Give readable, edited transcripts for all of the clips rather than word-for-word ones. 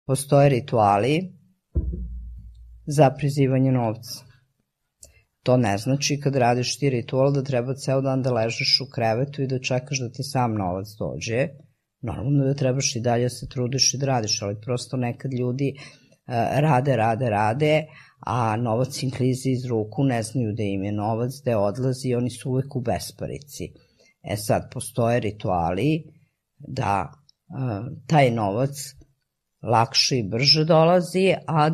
Postoje rituali za prizivanje novca. To ne znači kad radiš ti ritual da treba ceo dan da ležeš u krevetu i da čekaš da ti sam novac dođe. Normalno da trebaš i dalje se trudiš i da radiš, ali prosto nekad ljudi rade, a novac im klizi iz ruku, ne znaju da im je novac, da odlazi i oni su uvek u besparici. Sad, postoje rituali da taj novac lakše i brže dolazi, a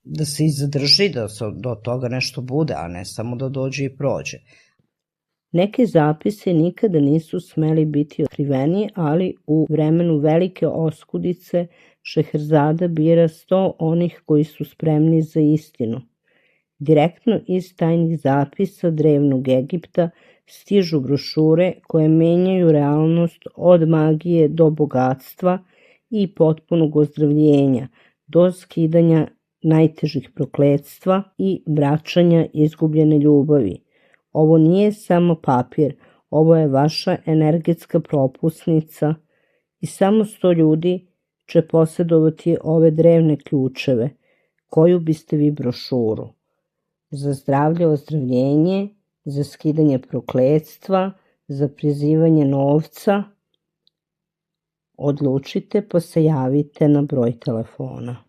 da se i zadrži, da do toga nešto bude, a ne samo da dođe i prođe. Neke zapise nikada nisu smeli biti otkriveni, ali u vremenu velike oskudice Šeherzada bira 100 onih koji su spremni za istinu. Direktno iz tajnih zapisa drevnog Egipta stižu brošure koje menjaju realnost od magije do bogatstva i potpunog ozdravljenja, do skidanja najtežih prokletstva i vraćanja izgubljene ljubavi. Ovo nije samo papir, ovo je vaša energetska propusnica i samo 100 ljudi će posjedovati ove drevne ključeve. Koju biste vi brošuru? Za zdravlje, ozdravljenje, za skidanje prokletstva, za prizivanje novca? Odlučite pa se javite na broj telefona.